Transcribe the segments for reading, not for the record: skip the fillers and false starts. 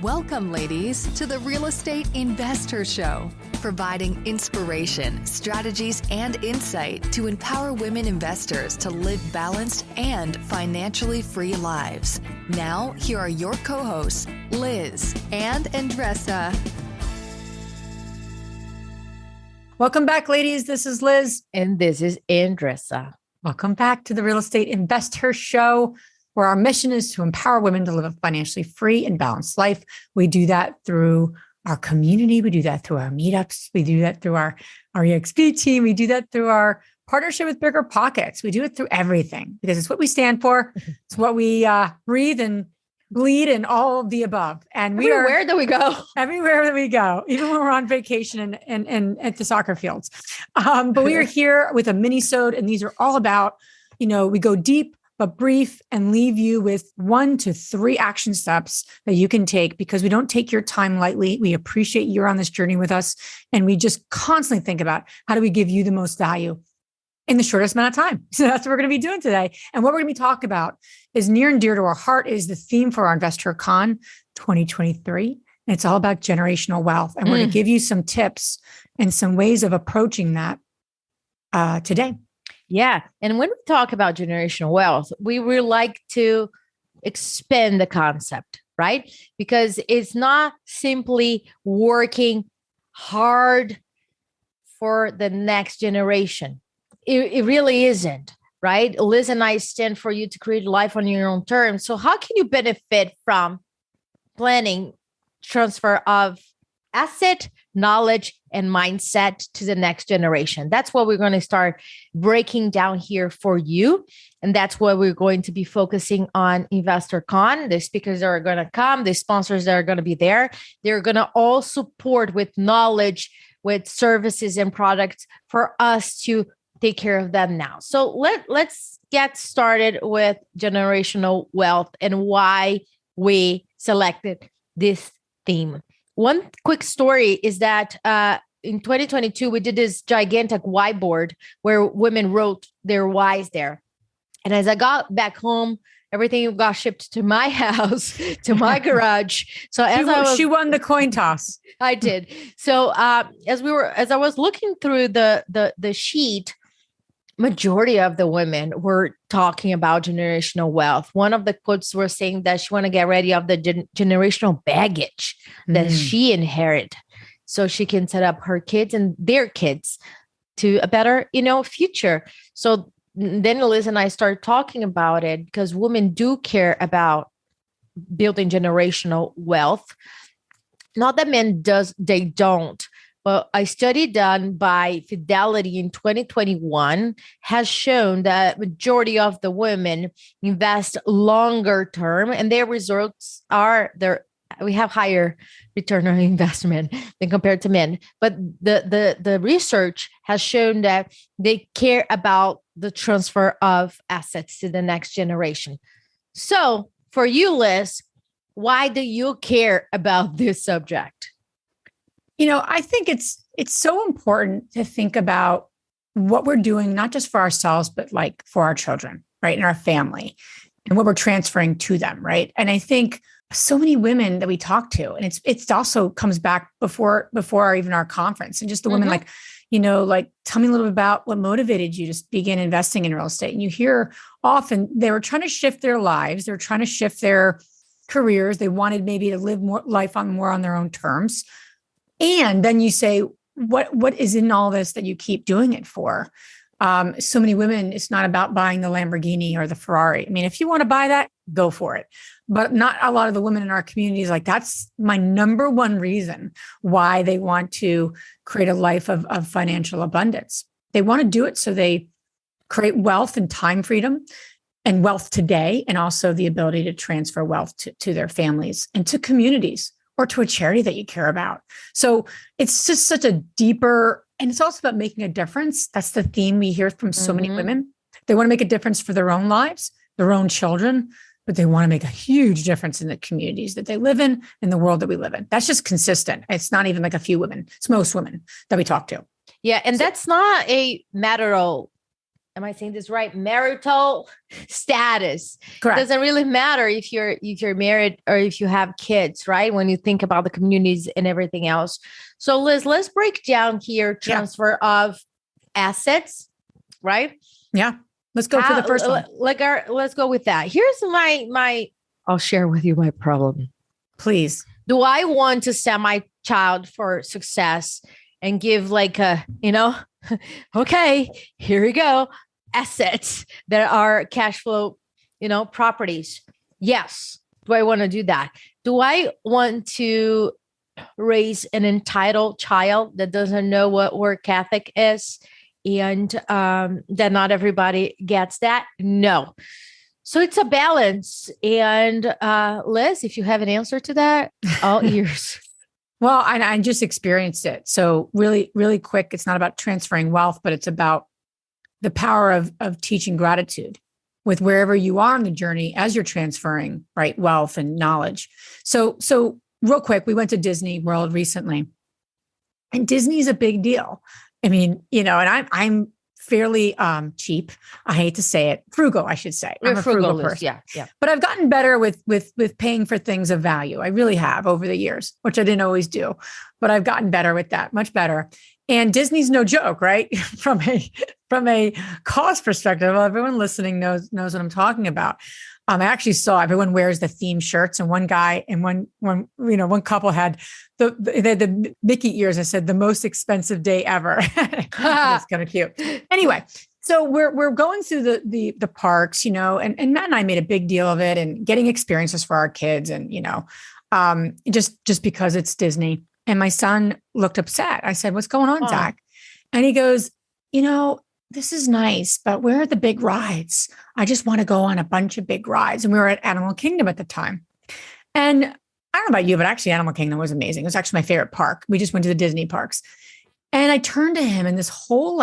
Welcome, ladies, to the Real Estate InvestHer Show, providing inspiration, strategies, and insight to empower women investors to live balanced and financially free lives. Now, here are your co-hosts, Liz and Andresa. Welcome back, ladies. This is Liz. And this is Andresa. Welcome back to the Real Estate InvestHer Show, where our mission is to empower women to live a financially free and balanced life. We do that through our community. We do that through our meetups. We do that through our EXP team. We do that through our partnership with Bigger Pockets. We do it through everything because it's what we stand for. It's what we breathe and bleed and all of the above. And we everywhere that we go. Everywhere that we go, even when we're on vacation and at the soccer fields. But we are here with a Minisode, and these are all about, we go deep, but brief, and leave you with 1 to 3 action steps that you can take because we don't take your time lightly. We appreciate you're on this journey with us. And we just constantly think about how do we give you the most value in the shortest amount of time. So that's what we're going to be doing today. And what we're going to be talking about is near and dear to our heart is the theme for our InvestHer CON 2023. And it's all about generational wealth. And we're going to give you some tips and some ways of approaching that today. Yeah. And when we talk about generational wealth, we really like to expand the concept, right? Because it's not simply working hard for the next generation. It really isn't, right? Liz and I stand for you to create life on your own terms. So how can you benefit from planning transfer of asset, knowledge, and mindset to the next generation? That's what we're going to start breaking down here for you. And that's what we're going to be focusing on InvestHer CON. The speakers are going to come, the sponsors that are going to be there. They're going to all support with knowledge, with services and products for us to take care of them now. So let's get started with generational wealth and why we selected this theme. One quick story is that in 2022, we did this gigantic whiteboard where women wrote their whys there. And as I got back home, everything got shipped to my house, to my garage. So she won the coin toss. I did. So as I was looking through the sheet, majority of the women were talking about generational wealth. One of the quotes were saying that she want to get rid of the generational baggage that she inherited so she can set up her kids and their kids to a better, future. So then Liz and I started talking about it because women do care about building generational wealth. Not that men they don't. Well, a study done by Fidelity in 2021 has shown that majority of the women invest longer term, and their results are we have higher return on investment than compared to men. But the research has shown that they care about the transfer of assets to the next generation. So for you, Liz, why do you care about this subject? I think it's so important to think about what we're doing, not just for ourselves, but like for our children, right? And our family and what we're transferring to them, right? And I think so many women that we talk to, and it's also comes back before even our conference and just the women tell me a little bit about what motivated you to begin investing in real estate. And you hear often they were trying to shift their lives. They were trying to shift their careers. They wanted maybe to live more life more on their own terms. And then you say, what is in all this that you keep doing it for? So many women, it's not about buying the Lamborghini or the Ferrari. I mean, if you want to buy that, go for it. But not a lot of the women in our communities, that's my number one reason why they want to create a life of financial abundance. They want to do it so they create wealth and time freedom and wealth today, and also the ability to transfer wealth to their families and to communities, or to a charity that you care about. So it's just such a deeper, and it's also about making a difference. That's the theme we hear from so many women. They want to make a difference for their own lives, their own children, but they want to make a huge difference in the communities that they live in the world that we live in. That's just consistent. It's not even like a few women. It's most women that we talk to. Yeah. And that's not a matter of am I saying this right? Marital status. Correct. Doesn't really matter if you're married or if you have kids, right? When you think about the communities and everything else. So Liz, let's break down here transfer of assets, right? Yeah. Let's go for the first one. Let's go with that. Here's my I'll share with you my problem. Please. Do I want to set my child for success and give like a, okay, here we go, assets that are cash flow, properties? Yes. Do I want to do that? Do I want to raise an entitled child that doesn't know what work ethic is and that not everybody gets that? No. So it's a balance. And Liz, if you have an answer to that, all ears. Well, I just experienced it. So really, really quick, it's not about transferring wealth, but it's about the power of teaching gratitude with wherever you are on the journey as you're transferring, right, wealth and knowledge. So real quick, we went to Disney World recently, and Disney's a big deal. I mean, and I'm fairly cheap. I hate to say it, frugal, I should say. I'm a frugal person. Yeah. But I've gotten better with paying for things of value. I really have over the years, which I didn't always do, but I've gotten better with that, much better. And Disney's no joke, right? From a cost perspective, well, everyone listening knows what I'm talking about. I actually saw everyone wears the theme shirts, and one guy and one couple had the Mickey ears. I said the most expensive day ever. That's kind of cute. Anyway, so we're going through the parks, and Matt and I made a big deal of it and getting experiences for our kids, and just because it's Disney. And my son looked upset. I said, "What's going on, Zach?" And he goes, "This is nice, but where are the big rides? I just want to go on a bunch of big rides." And we were at Animal Kingdom at the time. And I don't know about you, but actually Animal Kingdom was amazing. It was actually my favorite park. We just went to the Disney parks. And I turned to him, and this whole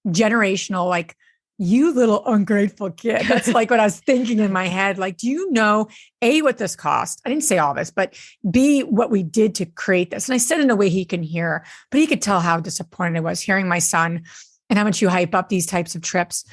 generational, you little ungrateful kid. That's what I was thinking in my head. Do you know, A, what this cost? I didn't say all this, but B, what we did to create this. And I said in a way he can hear, but he could tell how disappointed I was hearing my son and how much you hype up these types of trips.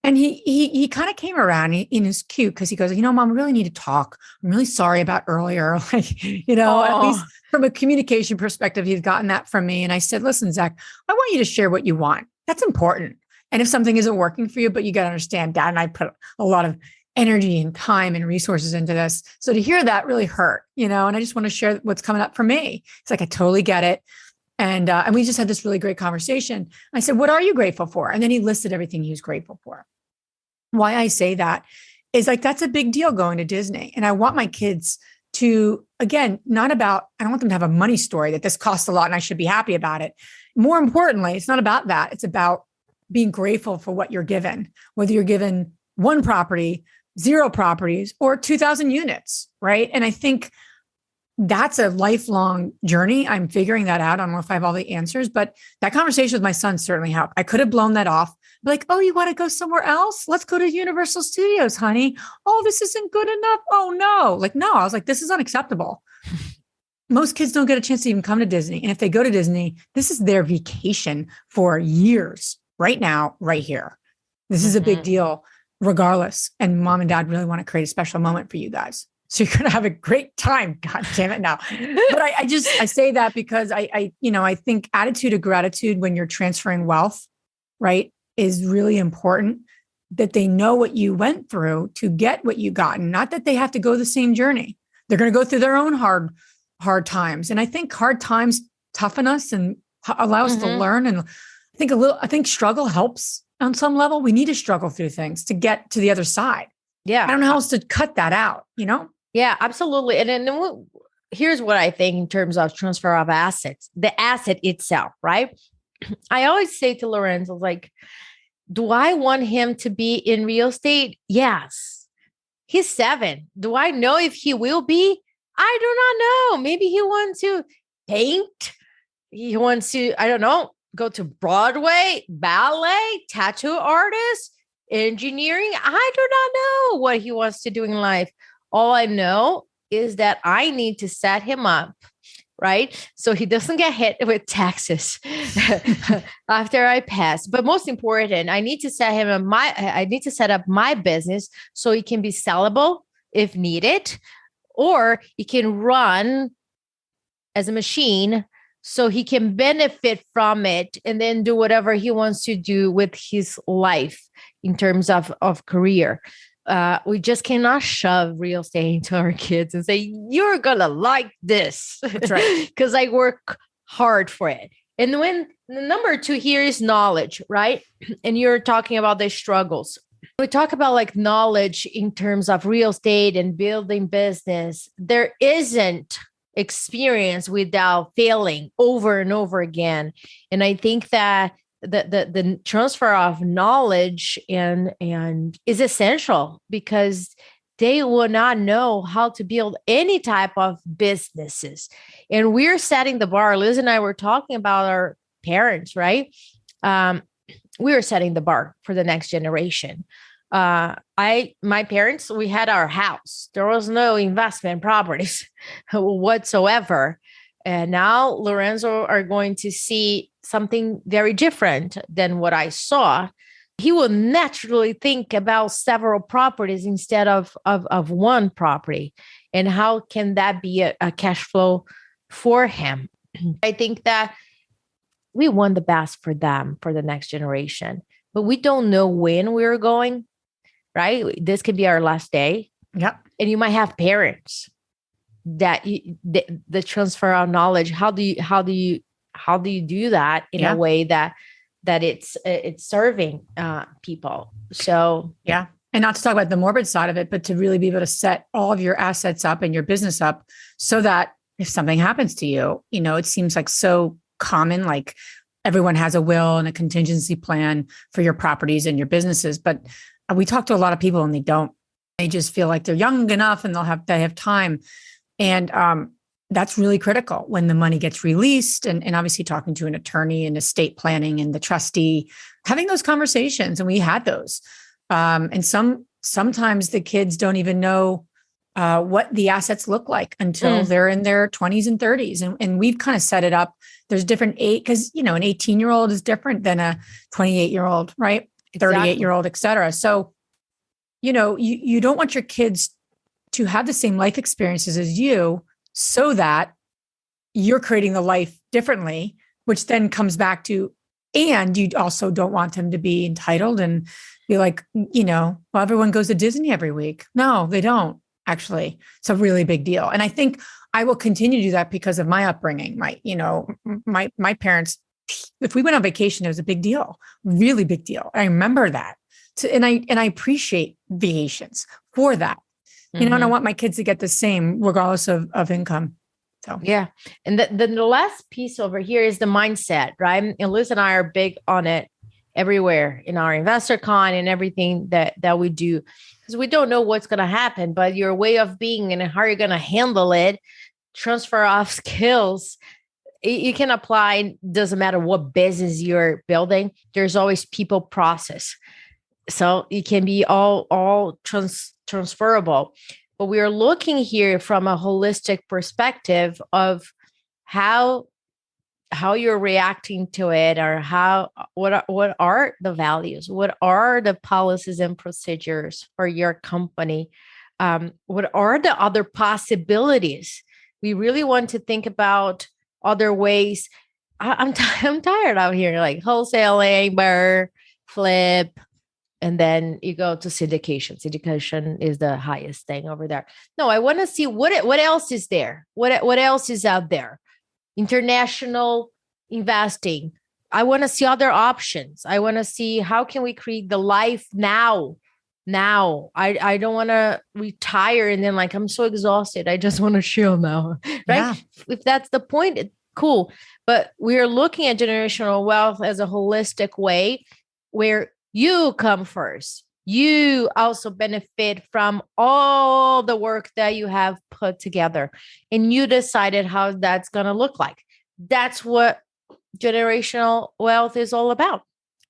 And he kind of came around, and it's cute because he goes, Mom, I really need to talk. I'm really sorry about earlier. At least from a communication perspective, he's gotten that from me. And I said, listen, Zach, I want you to share what you want. That's important. And if something isn't working for you, but you got to understand, Dad and I put a lot of energy and time and resources into this. So to hear that really hurt, and I just want to share what's coming up for me. It's I totally get it. And we just had this really great conversation. I said, what are you grateful for? And then he listed everything he was grateful for. Why I say that is that's a big deal going to Disney. And I want my kids to, again, I don't want them to have a money story that this costs a lot and I should be happy about it. More importantly, it's not about that. It's about being grateful for what you're given, whether you're given one property, 0 properties, or 2,000 units, right? And I think that's a lifelong journey. I'm figuring that out. I don't know if I have all the answers, but that conversation with my son certainly helped. I could have blown that off. Oh, you want to go somewhere else? Let's go to Universal Studios, honey. Oh, this isn't good enough. Oh, no. No, I was this is unacceptable. Most kids don't get a chance to even come to Disney. And if they go to Disney, this is their vacation for years, right now, right here. This is a big deal regardless. And Mom and Dad really want to create a special moment for you guys. So you're going to have a great time. God damn it now. But I say that because I think attitude of gratitude when you're transferring wealth, right, is really important, that they know what you went through to get what you gotten. Not that they have to go the same journey. They're going to go through their own hard times. And I think hard times toughen us and allow us to learn. And I think struggle helps on some level. We need to struggle through things to get to the other side. Yeah. I don't know how else to cut that out, Yeah, absolutely. And then here's what I think in terms of transfer of assets, the asset itself, right? I always say to Lorenzo, do I want him to be in real estate? Yes. He's 7. Do I know if he will be? I do not know. Maybe he wants to paint. He wants to, I don't know, go to Broadway, ballet, tattoo artist, engineering. I do not know what he wants to do in life. All I know is that I need to set him up right? So he doesn't get hit with taxes after I pass. But most important, I need to set up my business so it can be sellable if needed, or it can run as a machine so he can benefit from it and then do whatever he wants to do with his life in terms of career. We just cannot shove real estate into our kids and say, you're going to like this. That's right. Because I work hard for it. And when the number 2 here is knowledge, right? And you're talking about the struggles. We talk about like knowledge in terms of real estate and building business. There isn't experience without failing over and over again. And I think that the transfer of knowledge and is essential, because they will not know how to build any type of businesses. And we're setting the bar. Liz and I were talking about our parents, right? We were setting the bar for the next generation. My parents, we had our house. There was no investment properties whatsoever. And now Lorenzo are going to see something very different than what I saw. He will naturally think about several properties instead of one property. And how can that be a cash flow for him? I think that we want the best for them, for the next generation, but we don't know when we're going, right? This could be our last day. Yep. And you might have parents that the transfer of knowledge. How do you do that in a way that it's serving people? So yeah. And not to talk about the morbid side of it, but to really be able to set all of your assets up and your business up so that if something happens to you, it seems like so common, like everyone has a will and a contingency plan for your properties and your businesses. But we talk to a lot of people and they don't. They just feel like they're young enough and they have time. And that's really critical when the money gets released, and obviously talking to an attorney and estate planning and the trustee, having those conversations. And we had those. And sometimes the kids don't even know what the assets look like until they're in their 20s and 30s. And we've kind of set it up. There's different age, because, an 18-year-old is different than a 28-year-old, right? 38-year-old, et cetera. So, you don't want your kids to have the same life experiences as you, so that you're creating the life differently, which then comes back to, and you also don't want them to be entitled and be like, well, everyone goes to Disney every week. No, they don't. Actually, it's a really big deal. And I think I will continue to do that because of my upbringing. My parents, if we went on vacation, it was a big deal, really big deal. I remember that. And I appreciate vacations for that. And I want my kids to get the same regardless of income. So, yeah. And the last piece over here is the mindset, right? And Liz and I are big on it everywhere in our InvestHer CON and everything that we do, because we don't know what's going to happen, but your way of being and how you're going to handle it, transfer of skills, you can apply. Doesn't matter what business you're building. There's always people, process. So it can be all transferable. But we are looking here from a holistic perspective of how you're reacting to it, or what are the values, what are the policies and procedures for your company, what are the other possibilities. We really want to think about other ways. I'm tired out here, like wholesaling, burr, flip, and then you go to syndication. Syndication is the highest thing over there. No, I want to see what else is there. What else is out there? International investing. I want to see other options. I want to see how can we create the life now. I don't want to retire and then I'm so exhausted, I just want to chill now. Right? Yeah. If that's the point, cool. But we're looking at generational wealth as a holistic way where you come first. You also benefit from all the work that you have put together, and you decided how that's going to look like. That's what generational wealth is all about.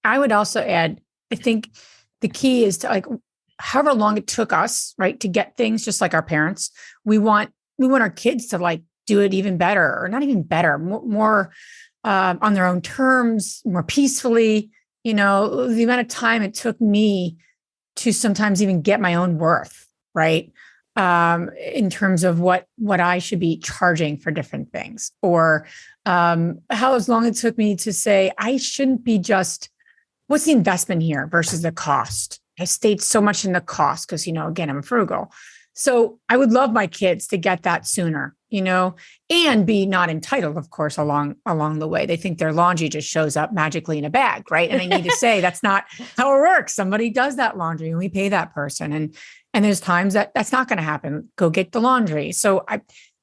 I would also add, I think the key is to however long it took us, right, to get things just like our parents, we want our kids to do it even better, or not even better, more on their own terms, more peacefully. The amount of time it took me to sometimes even get my own worth, right? In terms of what I should be charging for different things, or how long it took me to say, I shouldn't be just, what's the investment here versus the cost? I stayed so much in the cost because, again, I'm frugal. So I would love my kids to get that sooner, and be not entitled, of course, along the way. They think their laundry just shows up magically in a bag, right? And I need to say that's not how it works. Somebody does that laundry and we pay that person. And there's times that's not going to happen. Go get the laundry. So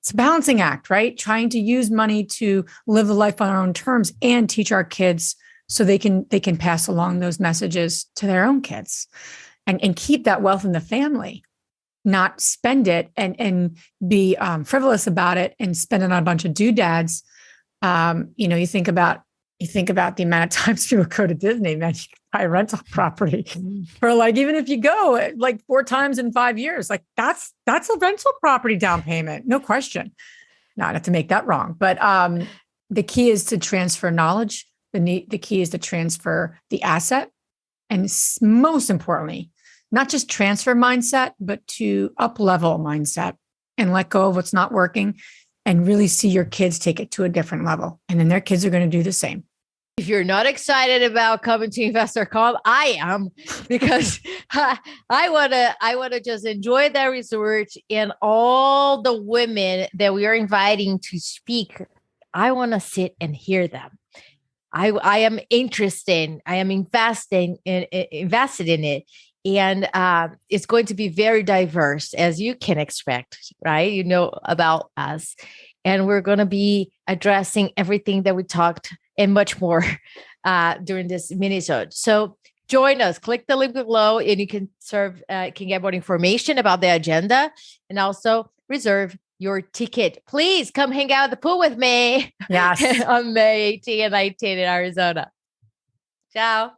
it's a balancing act, right? Trying to use money to live the life on our own terms and teach our kids so they can pass along those messages to their own kids and keep that wealth in the family. Not spend it and be frivolous about it and spend it on a bunch of doodads. You think about the amount of times people go to Disney, man, you can buy a rental property for even if you go 4 times in 5 years, that's a rental property down payment, no question. Not to make that wrong, but the key is to transfer knowledge. The key is to transfer the asset, and most importantly, not just transfer mindset, but to up-level mindset and let go of what's not working and really see your kids take it to a different level. And then their kids are going to do the same. If you're not excited about coming to InvestHer CON, I am, because I want to just enjoy that resort and all the women that we are inviting to speak. I want to sit and hear them. I am interested. I am invested in it. And it's going to be very diverse, as you can expect, right? About us. And we're going to be addressing everything that we talked and much more during this Minisode. So join us. Click the link below and you can get more information about the agenda and also reserve your ticket. Please come hang out at the pool with me. Yes. On May 18 and 19 in Arizona. Ciao.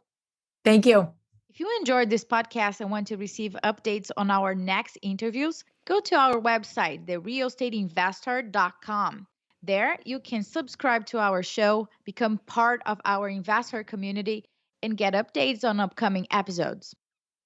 Thank you. If you enjoyed this podcast and want to receive updates on our next interviews, go to our website, therealestateinvestor.com. There, you can subscribe to our show, become part of our investor community, and get updates on upcoming episodes.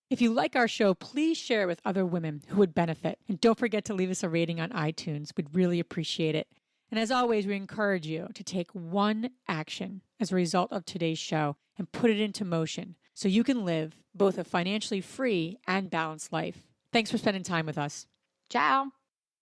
If you like our show, please share it with other women who would benefit. And don't forget to leave us a rating on iTunes. We'd really appreciate it. And as always, we encourage you to take one action as a result of today's show and put it into motion so you can live both a financially free and balanced life. Thanks for spending time with us. Ciao.